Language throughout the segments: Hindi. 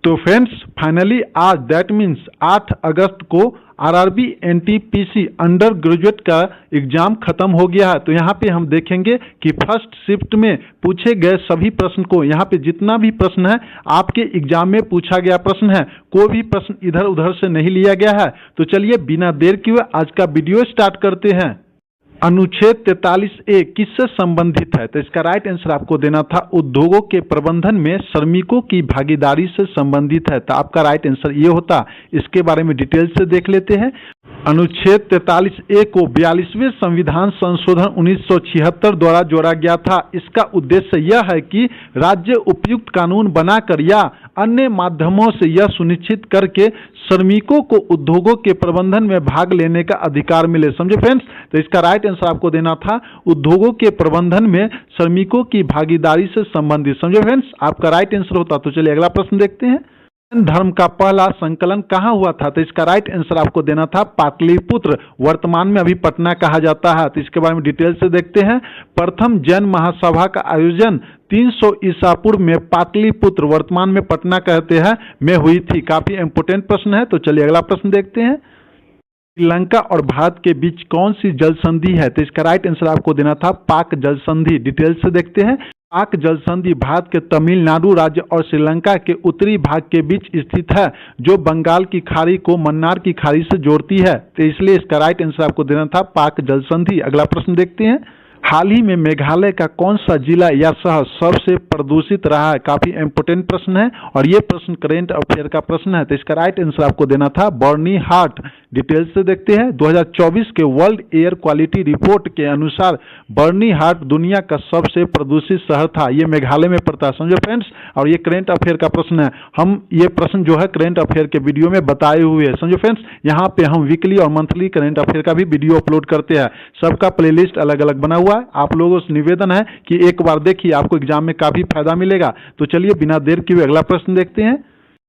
तो फ्रेंड्स फाइनली आज दैट मीन्स 8 अगस्त को आरआरबी एनटीपीसी अंडर ग्रेजुएट का एग्जाम खत्म हो गया है। तो यहाँ पे हम देखेंगे कि फर्स्ट शिफ्ट में पूछे गए सभी प्रश्न को, यहाँ पे जितना भी प्रश्न है आपके एग्जाम में पूछा गया प्रश्न है, कोई भी प्रश्न इधर उधर से नहीं लिया गया है। तो चलिए बिना देर किए आज का वीडियो स्टार्ट करते हैं। अनुच्छेद 43A किससे संबंधित है? तो इसका राइट आंसर आपको देना था उद्योगों के प्रबंधन में श्रमिकों की भागीदारी से संबंधित है। तो आपका राइट आंसर ये होता। इसके बारे में डिटेल से देख लेते हैं। अनुच्छेद 43A को 42वें संविधान संशोधन 1976 द्वारा जोड़ा गया था। इसका उद्देश्य यह है कि राज्य उपयुक्त कानून बनाकर या अन्य माध्यमों से यह सुनिश्चित करके श्रमिकों को उद्योगों के प्रबंधन में भाग लेने का अधिकार मिले। समझे फ्रेंड्स? तो इसका राइट आंसर आपको देना था उद्योगों के प्रबंधन में श्रमिकों की भागीदारी से संबंधित। समझे फ्रेंड्स? आपका राइट आंसर होता। तो चलिए अगला प्रश्न देखते हैं। धर्म का पहला संकलन कहाँ हुआ था? तो इसका राइट आंसर आपको देना था पाटलिपुत्र, वर्तमान में अभी पटना कहा जाता है। तो इसके बारे में डिटेल से देखते हैं। प्रथम जैन महासभा का आयोजन 300 ईसा पूर्व में पाटलिपुत्र, वर्तमान में पटना कहते हैं, में हुई थी। काफी इंपोर्टेंट प्रश्न है। तो चलिए अगला प्रश्न देखते हैं। श्रीलंका और भारत के बीच कौन सी जल संधि है? तो इसका राइट आंसर आपको देना था पाक जल संधि। डिटेल से देखते हैं। पाक जल संधि भारत के तमिलनाडु राज्य और श्रीलंका के उत्तरी भाग के बीच स्थित है, जो बंगाल की खाड़ी को मन्नार की खाड़ी से जोड़ती है। तो इसलिए इसका राइट आंसर आपको देना था पाक जल संधि। अगला प्रश्न देखते हैं। हाल ही में मेघालय का कौन सा जिला या शहर सबसे प्रदूषित रहा है? काफी इंपोर्टेंट प्रश्न है और ये प्रश्न करेंट अफेयर का प्रश्न है। तो इसका राइट आंसर आपको देना था बर्नीहाट। डिटेल से देखते हैं। 2024 के वर्ल्ड एयर क्वालिटी रिपोर्ट के अनुसार बर्नीहाट दुनिया का सबसे प्रदूषित शहर था। ये मेघालय में पड़ता है। समझो फ्रेंड्स? और ये करेंट अफेयर का प्रश्न है। हम ये प्रश्न जो है करेंट अफेयर के वीडियो में बताए हुए हैं। समझो फ्रेंड्स? यहाँ पे हम वीकली और मंथली करेंट अफेयर का भी वीडियो अपलोड करते हैं। सबका प्लेलिस्ट अलग अलग बना हुआ है। आप लोगों से निवेदन है कि एक बार देखिए, आपको एग्जाम में काफी फायदा मिलेगा। तो चलिए बिना देर किए अगला प्रश्न देखते हैं।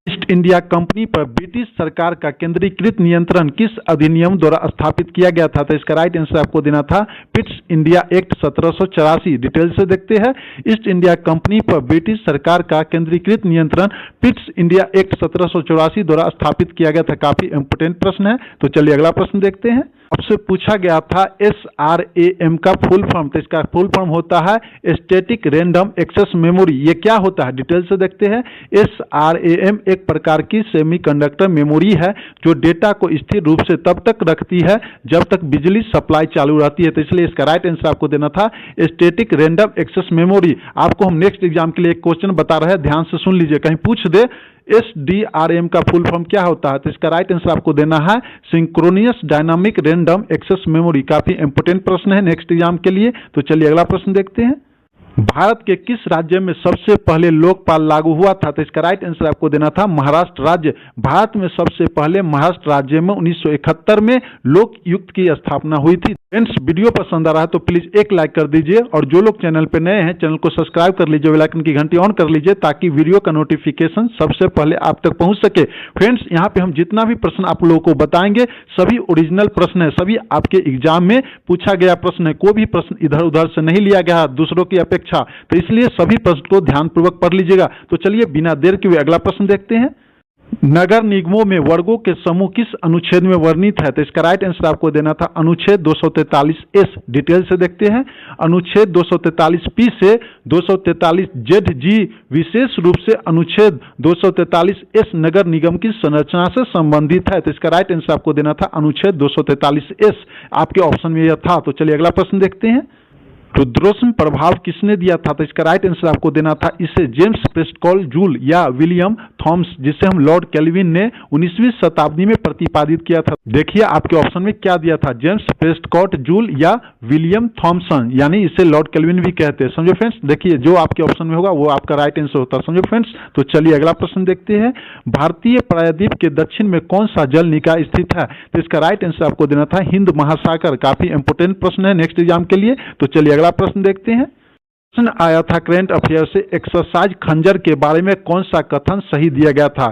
ईस्ट इंडिया कंपनी पर ब्रिटिश सरकार का केंद्रीकृत नियंत्रण किस अधिनियम द्वारा स्थापित किया गया था? तो इसका राइट आंसर आपको देना था पिट्स इंडिया एक्ट 1784। डिटेल से देखते हैं। ईस्ट इंडिया कंपनी पर ब्रिटिश सरकार का केंद्रीकृत नियंत्रण पिट्स इंडिया एक्ट 1784 द्वारा स्थापित किया गया था। काफी इंपोर्टेंट प्रश्न है। तो चलिए अगला प्रश्न देखते हैं। आपसे पूछा गया था SRAM का फुल फॉर्म। तो इसका फुल फॉर्म होता है स्टैटिक रैंडम एक्सेस मेमोरी। ये क्या होता है? डिटेल से देखते हैं। SRAM एक प्रकार की सेमीकंडक्टर मेमोरी है जो डेटा को स्थिर रूप से तब तक रखती है जब तक बिजली सप्लाई चालू रहती है। तो इसलिए इसका राइट आंसर आपको देना था स्टैटिक रैंडम एक्सेस मेमोरी। आपको हम नेक्स्ट एग्जाम के लिए एक क्वेश्चन बता रहे हैं, ध्यान से सुन लीजिए, कहीं पूछ दे SDRM का फुल फॉर्म क्या होता है? तो इसका राइट आंसर आपको देना है synchronous dynamic random access memory. काफी इंपोर्टेंट प्रश्न है नेक्स्ट एग्जाम के लिए। तो चलिए अगला प्रश्न देखते हैं। भारत के किस राज्य में सबसे पहले लोकपाल लागू हुआ था? तो इसका राइट आंसर आपको देना था महाराष्ट्र राज्य। भारत में सबसे पहले महाराष्ट्र राज्य में 1971 में लोकयुक्त की स्थापना हुई थी। फ्रेंड्स, वीडियो पसंद आ रहा है तो प्लीज एक लाइक कर दीजिए और जो लोग चैनल पे नए हैं चैनल को सब्सक्राइब कर लीजिए, बेल आइकन की घंटी ऑन कर लीजिए ताकि वीडियो का नोटिफिकेशन सबसे पहले आप तक पहुंच सके। फ्रेंड्स, यहाँ पे हम जितना भी प्रश्न आप लोगों को बताएंगे सभी ओरिजिनल प्रश्न है, सभी आपके एग्जाम में पूछा गया प्रश्न है। कोई भी प्रश्न इधर उधर से नहीं लिया गया दूसरों की अपेक्षा। तो इसलिए सभी प्रश्न को ध्यानपूर्वक पढ़ लीजिएगा। तो चलिए बिना देर किए अगला प्रश्न देखते हैं। नगर निगमों में वर्गों के समूह किस अनुच्छेद में वर्णित है? तो इसका राइट आंसर आपको देना था अनुच्छेद 243S। डिटेल से देखते हैं। अनुच्छेद 243P से 243ZG विशेष रूप से अनुच्छेद 243S नगर निगम की संरचना से संबंधित है। तो इसका राइट आंसर आपको देना था अनुच्छेद 243S। आपके ऑप्शन में यह था। तो चलिए अगला प्रश्न देखते हैं। रुद्रोष्म प्रभाव किसने दिया था? तो इसका राइट आंसर आपको देना था इसे जेम्स प्रेस्कॉल जूल या विलियम थॉमस, जिसे हम लॉर्ड केल्विन ने 19वीं शताब्दी में प्रतिपादित किया था। देखिए आपके ऑप्शन में क्या दिया था, जेम्स प्रेस्कॉट जूल या विलियम थॉमसन, यानी इसे लॉर्ड केल्विन भी कहते हैं। समझो फ्रेंड्स? देखिए जो आपके ऑप्शन में होगा वो आपका राइट आंसर होता है। समझो फ्रेंड्स? तो चलिए अगला प्रश्न देखते हैं। भारतीय प्रायद्वीप के दक्षिण में कौन सा जल निकाय स्थित है? तो इसका राइट आंसर आपको देना था हिंद महासागर। काफी इंपोर्टेंट प्रश्न है नेक्स्ट एग्जाम के लिए। तो चलिए अगला प्रश्न देखते हैं। प्रश्न आया था करेंट अफेयर से एक्सरसाइज खंजर के बारे में कौन सा कथन सही दिया गया था?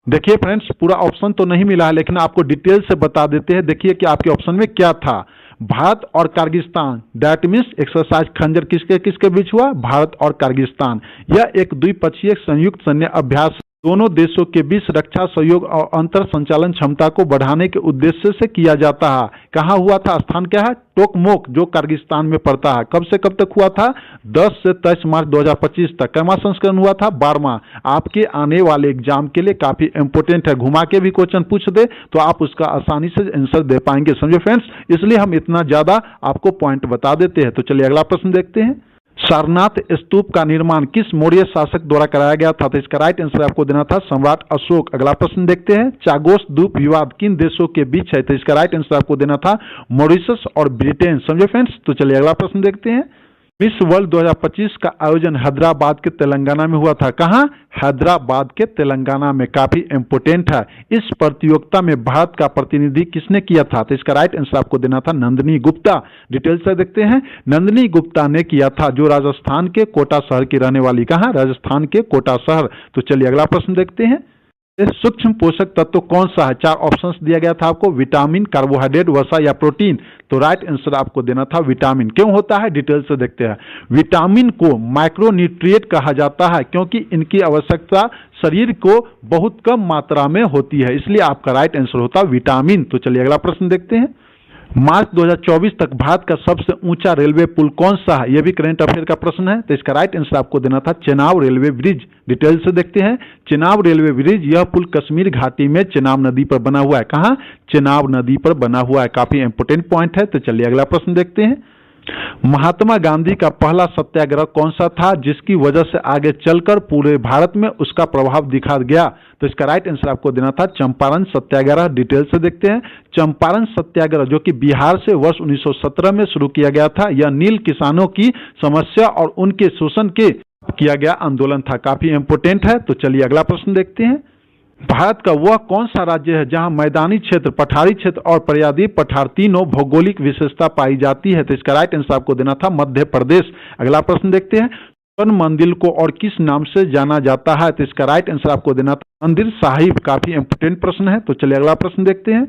देखिए फ्रेंड्स, पूरा ऑप्शन तो नहीं मिला है लेकिन आपको डिटेल से बता देते हैं। देखिए कि आपके ऑप्शन में क्या था। भारत और किर्गिस्तान, दैट मीन्स एक्सरसाइज खंजर किसके किसके बीच हुआ? भारत और किर्गिस्तान। यह एक द्विपक्षीय संयुक्त सैन्य अभ्यास दोनों देशों के बीच रक्षा सहयोग और अंतर संचालन क्षमता को बढ़ाने के उद्देश्य से किया जाता है। कहाँ हुआ था? स्थान क्या है? टोकमोक, जो किर्गिस्तान में पड़ता है। कब से कब तक हुआ था? 10 से 23 मार्च 2025 तक। कैमा संस्करण हुआ था? 12वां। आपके आने वाले एग्जाम के लिए काफी इंपोर्टेंट है। घुमा के भी क्वेश्चन पूछ दे तो आप उसका आसानी से आंसर दे पाएंगे, समझे फ्रेंड्स। इसलिए हम इतना ज्यादा आपको पॉइंट बता देते हैं। तो चलिए अगला प्रश्न देखते हैं। सारनाथ स्तूप का निर्माण किस मौर्य शासक द्वारा कराया गया था? तो इसका राइट आंसर आपको देना था सम्राट अशोक। अगला प्रश्न देखते हैं। चागोस द्वीप विवाद किन देशों के बीच है? तो इसका राइट आंसर आपको देना था मॉरिशस और ब्रिटेन, समझे फ्रेंड्स। तो चलिए अगला प्रश्न देखते हैं। मिस वर्ल्ड 2025 का आयोजन हैदराबाद के तेलंगाना में हुआ था। कहाँ? हैदराबाद के तेलंगाना में। काफी इंपोर्टेंट है। इस प्रतियोगिता में भारत का प्रतिनिधि किसने किया था? तो इसका राइट आंसर आपको देना था नंदिनी गुप्ता। डिटेल से देखते हैं। नंदिनी गुप्ता ने किया था, जो राजस्थान के कोटा शहर की रहने वाली। कहाँ? राजस्थान के कोटा शहर। तो चलिए अगला प्रश्न देखते हैं। सूक्ष्म पोषक तत्व कौन सा है? 4 ऑप्शंस दिया गया था आपको, विटामिन, कार्बोहाइड्रेट, वसा या प्रोटीन। तो राइट आंसर आपको देना था विटामिन। क्यों होता है? डिटेल से देखते हैं। विटामिन को माइक्रोन्यूट्रिएंट कहा जाता है क्योंकि इनकी आवश्यकता शरीर को बहुत कम मात्रा में होती है, इसलिए आपका राइट आंसर होता विटामिन। तो चलिए अगला प्रश्न देखते हैं। मार्च 2024 तक भारत का सबसे ऊंचा रेलवे पुल कौन सा है? यह भी करंट अफेयर का प्रश्न है। तो इसका राइट आंसर आपको देना था चेनाब रेलवे ब्रिज। डिटेल से देखते हैं। चेनाब रेलवे ब्रिज, यह पुल कश्मीर घाटी में चेनाब नदी पर बना हुआ है। कहाँ? चेनाब नदी पर बना हुआ है। काफी इंपोर्टेंट पॉइंट है। तो चलिए अगला प्रश्न देखते हैं। महात्मा गांधी का पहला सत्याग्रह कौन सा था जिसकी वजह से आगे चलकर पूरे भारत में उसका प्रभाव दिखा गया? तो इसका राइट आंसर आपको देना था चंपारण सत्याग्रह। डिटेल से देखते हैं। चंपारण सत्याग्रह, जो कि बिहार से वर्ष 1917 में शुरू किया गया था, यह नील किसानों की समस्या और उनके शोषण के किया गया आंदोलन था। काफी इंपोर्टेंट है। तो चलिए अगला प्रश्न देखते हैं। भारत का वह कौन सा राज्य है जहां मैदानी क्षेत्र, पठारी क्षेत्र और पर्यायद्वीप पठार तीनों भौगोलिक विशेषता पाई जाती है? तो इसका राइट आंसर आपको देना था मध्य प्रदेश। अगला प्रश्न देखते हैं। स्वर्ण मंदिर को और किस नाम से जाना जाता है? तो इसका राइट आंसर आपको देना था मंदिर साहिब। काफी इंपोर्टेंट प्रश्न है। तो चलिए अगला प्रश्न देखते हैं।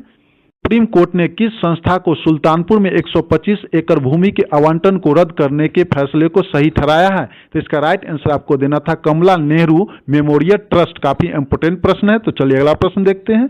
सुप्रीम कोर्ट ने किस संस्था को सुल्तानपुर में 125 एकड़ भूमि के आवंटन को रद्द करने के फैसले को सही ठहराया है? तो इसका राइट आंसर आपको देना था कमला नेहरू मेमोरियल ट्रस्ट। काफी इंपोर्टेंट प्रश्न है। तो चलिए अगला प्रश्न देखते हैं।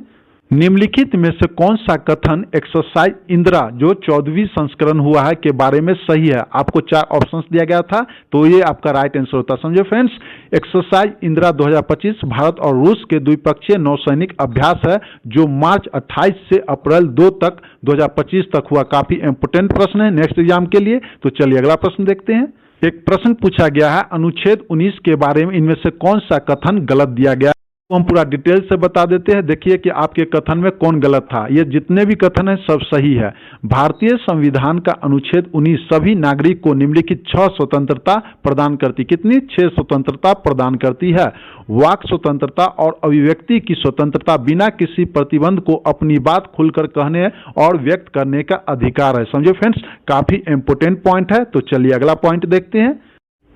निम्नलिखित में से कौन सा कथन एक्सरसाइज इंदिरा, जो 14वीं संस्करण हुआ है, के बारे में सही है? आपको 4 ऑप्शंस दिया गया था, तो ये आपका राइट आंसर होता। समझे फ्रेंड्स। एक्सरसाइज इंदिरा 2025 भारत और रूस के द्विपक्षीय नौसैनिक अभ्यास है, जो मार्च 28 से अप्रैल 2 तक 2025 तक हुआ। काफी इंपोर्टेंट प्रश्न है नेक्स्ट एग्जाम के लिए। तो चलिए अगला प्रश्न देखते हैं। एक प्रश्न पूछा गया है, अनुच्छेद 19 के बारे में इनमें से कौन सा कथन गलत दिया गया? हम पूरा डिटेल से बता देते हैं। देखिए कि आपके कथन में कौन गलत था। ये जितने भी कथन है सब सही है। भारतीय संविधान का अनुच्छेद 19 सभी नागरिक को निम्नलिखित 6 स्वतंत्रता प्रदान करती। कितनी? 6 स्वतंत्रता प्रदान करती है। वाक स्वतंत्रता और अभिव्यक्ति की स्वतंत्रता, बिना किसी प्रतिबंध को अपनी बात खुलकर कहने और व्यक्त करने का अधिकार है। समझे फ्रेंड्स। काफी इंपोर्टेंट पॉइंट है। तो चलिए अगला पॉइंट देखते हैं।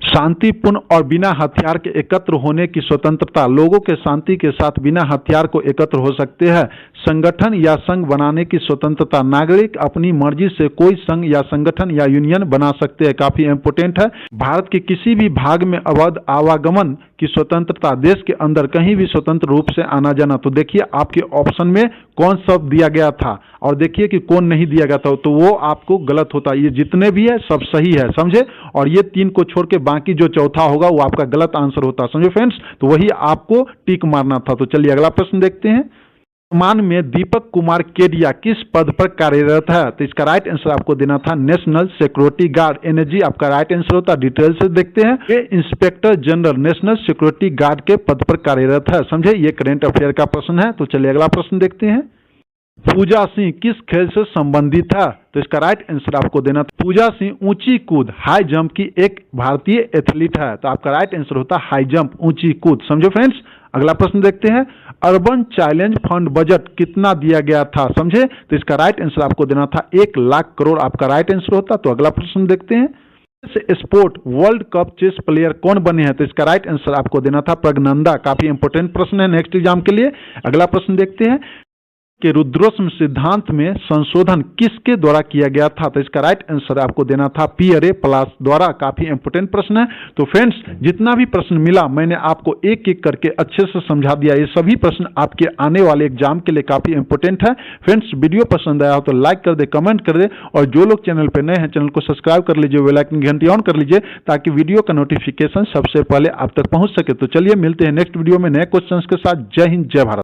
शांतिपूर्ण और बिना हथियार के एकत्र होने की स्वतंत्रता, लोगों के शांति के साथ बिना हथियार को एकत्र हो सकते हैं। संगठन या संघ बनाने की स्वतंत्रता, नागरिक अपनी मर्जी से कोई संघ या संगठन या यूनियन बना सकते हैं। काफी इंपोर्टेंट है। भारत के किसी भी भाग में अवैध आवागमन की स्वतंत्रता, देश के अंदर कहीं भी स्वतंत्र रूप से आना जाना। तो देखिए आपके ऑप्शन में कौन सब दिया गया था और देखिए कि कौन नहीं दिया गया था, तो वो आपको गलत होता। ये जितने भी है सब सही है, समझे। और ये 3 को छोड़ के बाकी जो चौथा होगा वो आपका गलत आंसर होता, समझे फ्रेंड्स। तो वही आपको टिक मारना था। तो चलिए अगला प्रश्न देखते हैं। वर्तमान में दीपक कुमार केडिया किस पद पर कार्यरत है? तो इसका राइट आंसर आपको देना था नेशनल सिक्योरिटी गार्ड, एनएसजी आपका राइट आंसर होता। डिटेल से देखते हैं। ये inspector general national security guard के पद पर कार्यरत है, समझे। ये करंट अफेयर का प्रश्न है। तो चलिए अगला प्रश्न देखते हैं। पूजा सिंह किस खेल से संबंधित है? तो इसका राइट आंसर आपको देना था पूजा सिंह ऊंची कूद, हाई जंप की एक भारतीय एथलीट है। तो आपका राइट आंसर होता हाई जंप, ऊंची कूद, समझो फ्रेंड्स। अगला प्रश्न देखते हैं। अर्बन चैलेंज फंड बजट कितना दिया गया था? समझे। तो इसका राइट आंसर आपको देना था 1 लाख करोड़, आपका राइट आंसर होता। तो अगला प्रश्न देखते हैं। Sport world cup chess player कौन बने हैं? तो इसका राइट आंसर आपको देना था प्रज्ञानंदा। काफी इंपोर्टेंट प्रश्न है नेक्स्ट एग्जाम के लिए। अगला प्रश्न देखते हैं। के रुद्रोष्म सिद्धांत में संशोधन किसके द्वारा किया गया था? तो इसका राइट आंसर आपको देना था पियरे प्लास द्वारा। काफी इंपोर्टेंट प्रश्न है। तो फ्रेंड्स, जितना भी प्रश्न मिला मैंने आपको एक एक करके अच्छे से समझा दिया। ये सभी प्रश्न आपके आने वाले एग्जाम के लिए काफी इंपोर्टेंट है। फ्रेंड्स, वीडियो पसंद आया हो तो लाइक कर दे, कमेंट कर दे, और जो लोग चैनल पर नए हैं चैनल को सब्सक्राइब कर लीजिए, बेल आइकन की घंटी ऑन कर लीजिए ताकि वीडियो का नोटिफिकेशन सबसे पहले आप तक पहुंच सके। तो चलिए मिलते हैं नेक्स्ट वीडियो में नए क्वेश्चंस के साथ। जय हिंद, जय भारत।